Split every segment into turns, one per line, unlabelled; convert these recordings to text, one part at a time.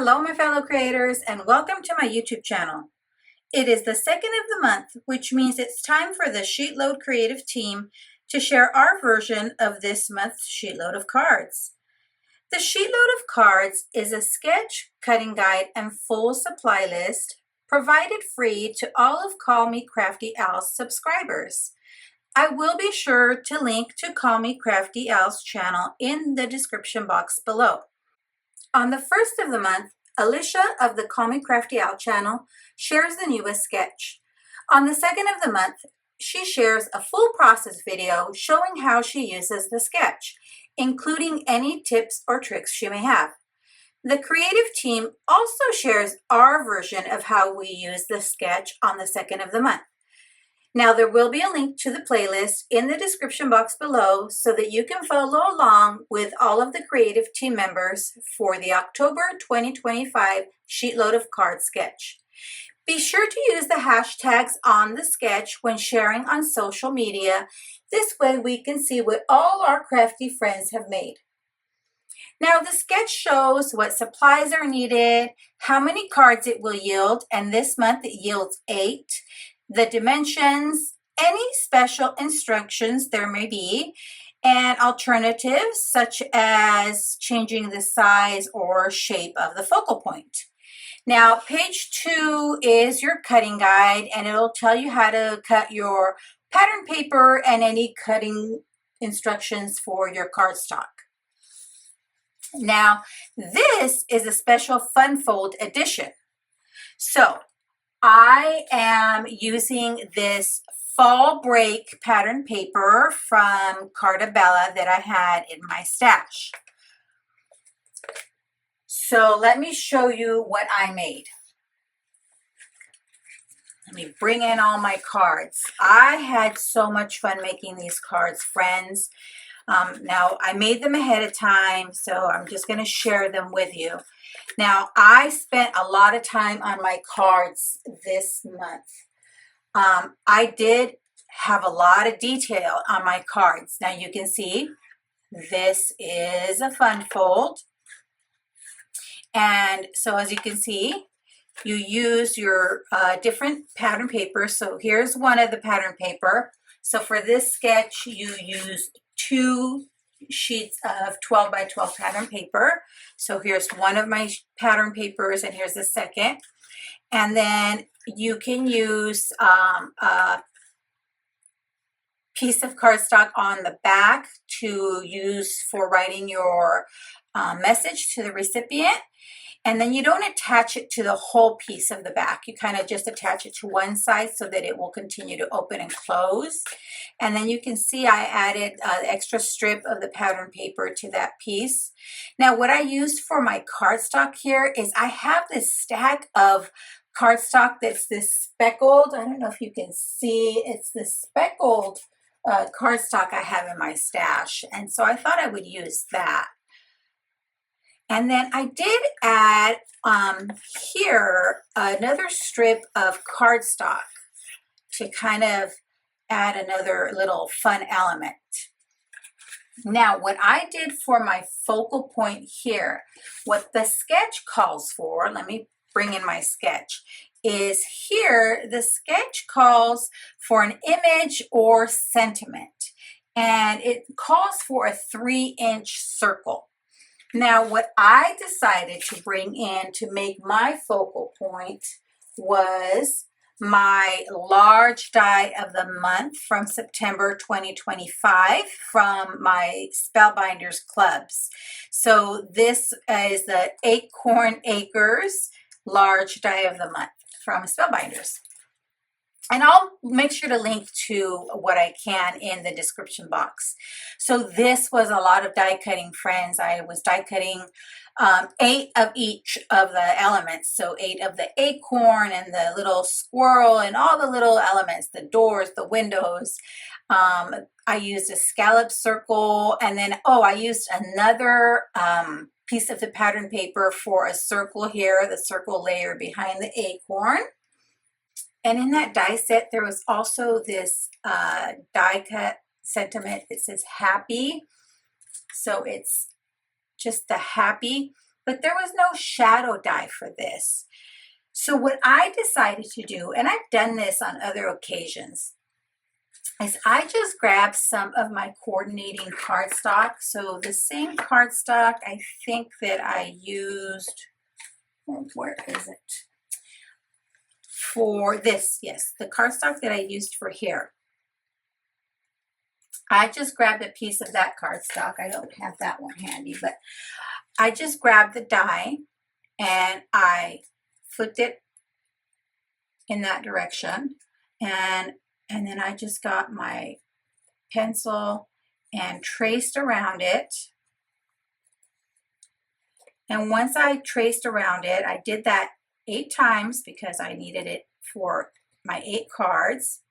Hello, my fellow creators, and welcome to my YouTube channel. It is the second of the month, which means it's time for the Sheetload creative team to share our version of this month's Sheetload of Cards. The Sheetload of Cards is a sketch, cutting guide, and full supply list provided free to all of Call Me Crafty Al's subscribers. I will be sure to link to Call Me Crafty Al's channel in the description box below. On the first of the month, Alicia of the Call Me Crafty Al channel shares the newest sketch. On the second of the month, she shares a full process video showing how she uses the sketch, including any tips or tricks she may have. The creative team also shares our version of how we use the sketch on the second of the month. Now, there will be a link to the playlist in the description box below so that you can follow along with all of the creative team members for the October 2025 Sheetload of Cards sketch. Be sure to use the hashtags on the sketch when sharing on social media. This way we can see what all our crafty friends have made. Now, the sketch shows what supplies are needed, how many cards it will yield, and this month it yields 8. The dimensions, any special instructions there may be, and alternatives such as changing the size or shape of the focal point. Now, page 2 is your cutting guide, and it'll tell you how to cut your pattern paper and any cutting instructions for your cardstock. Now, this is a special fun fold edition. So, I am using this fall break pattern paper from Cartabella that I had in my stash. So let me show you what I made. Let me bring in all my cards. I had so much fun making these cards, friends. Now, I made them ahead of time, so I'm just going to share them with you. Now, I spent a lot of time on my cards this month. I did have a lot of detail on my cards. Now, you can see this is a fun fold. And so, as you can see, you use your different pattern paper. So here's one of the pattern paper. So for this sketch, you use 2 sheets of 12 by 12 pattern paper. So here's one of my pattern papers, and here's the second. And then you can use a piece of cardstock on the back to use for writing your message to the recipient. And then you don't attach it to the whole piece of the back. You kind of just attach it to one side so that it will continue to open and close. And then you can see I added an extra strip of the pattern paper to that piece. Now, what I used for my cardstock here is I have this stack of cardstock that's this speckled. I don't know if you can see. It's this speckled cardstock I have in my stash. And so I thought I would use that. And then I did add here another strip of cardstock to kind of add another little fun element. Now, what I did for my focal point here, what the sketch calls for, let me bring in my sketch, is here the sketch calls for an image or sentiment. And it calls for a 3-inch circle. Now, what I decided to bring in to make my focal point was my large die of the month from September 2025 from my Spellbinders clubs. So this is the Acorn Acres large die of the month from Spellbinders. And I'll make sure to link to what I can in the description box. So this was a lot of die cutting, friends. I was die cutting 8 of each of the elements. So 8 of the acorn and the little squirrel and all the little elements, the doors, the windows. I used a scallop circle, and then, I used another piece of the pattern paper for a circle here, the circle layer behind the acorn. And in that die set, there was also this die cut sentiment. It says happy. So it's just the happy. but there was no shadow die for this. So what I decided to do, and I've done this on other occasions, is I just grabbed some of my coordinating cardstock. So the same cardstock I think that I used, where is it? For this, yes, the cardstock that I used for here. I just grabbed a piece of that cardstock. I don't have that one handy, but I just grabbed the die and I flipped it in that direction, and then I just got my pencil and traced around it. And once I traced around it, I did that 8 times because I needed it for my 8 cards.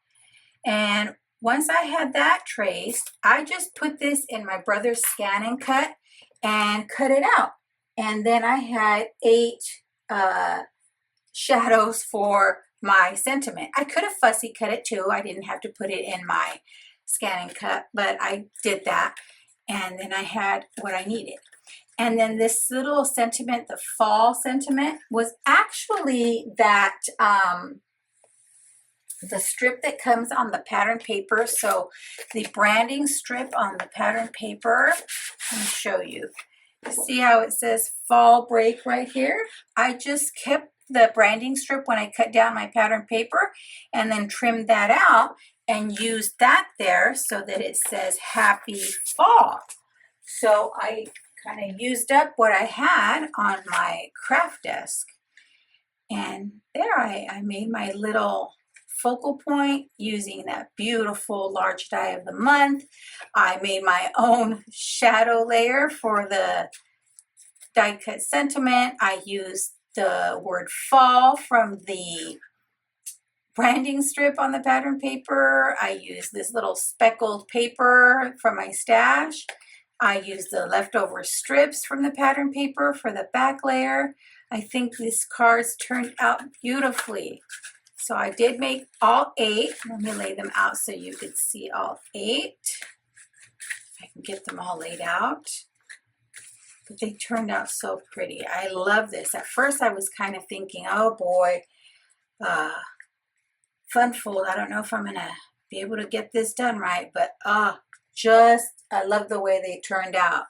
And once I had that traced, I just put this in my brother's scan and cut it out. And then I had 8 shadows for my sentiment. I could have fussy cut it too. I didn't have to put it in my scan and cut, but I did that. And then I had what I needed. And then this little sentiment, the fall sentiment, was actually that the strip that comes on the pattern paper. So the branding strip on the pattern paper, let me show you. See how it says fall break right here? I just kept the branding strip when I cut down my pattern paper and then trimmed that out and used that there so that it says happy fall. So I kind of used up what I had on my craft desk. And there I made my little focal point using that beautiful large die of the month. I made my own shadow layer for the die cut sentiment. I used the word fall from the branding strip on the pattern paper. I used this little speckled paper from my stash. I used the leftover strips from the pattern paper for the back layer. I think these cards turned out beautifully. So I did make all 8. Let me lay them out so you could see all 8. I can get them all laid out. But they turned out so pretty. I love this. At first I was kind of thinking, oh boy, fun fold. I don't know if I'm going to be able to get this done right, but I love the way they turned out.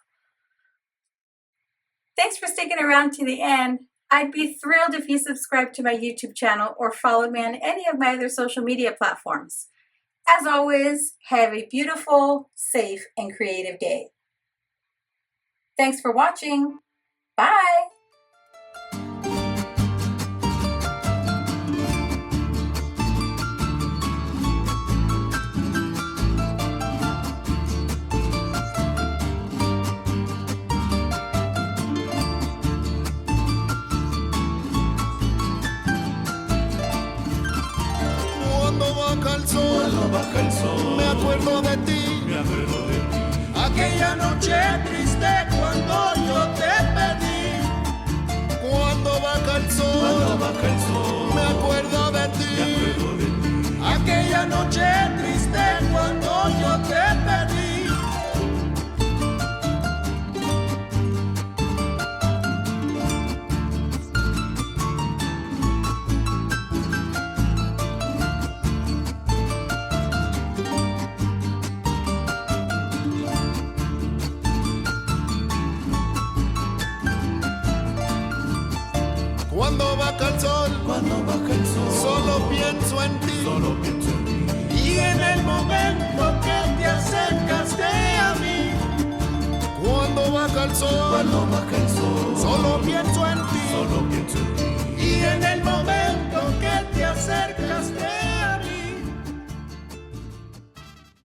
Thanks for sticking around to the end. I'd be thrilled if you subscribe to my YouTube channel or follow me on any of my other social media platforms. As always, have a beautiful, safe, and creative day. Thanks for watching. Bye.
Cuando baja el sol, me acuerdo de ti, aquella noche triste cuando yo te pedí. Cuando baja el sol, me acuerdo de ti, aquella noche triste cuando yo te pedí. Cuando baja el sol, solo pienso en ti, y en el momento que te acercaste a mí. Cuando baja el sol, solo pienso en ti,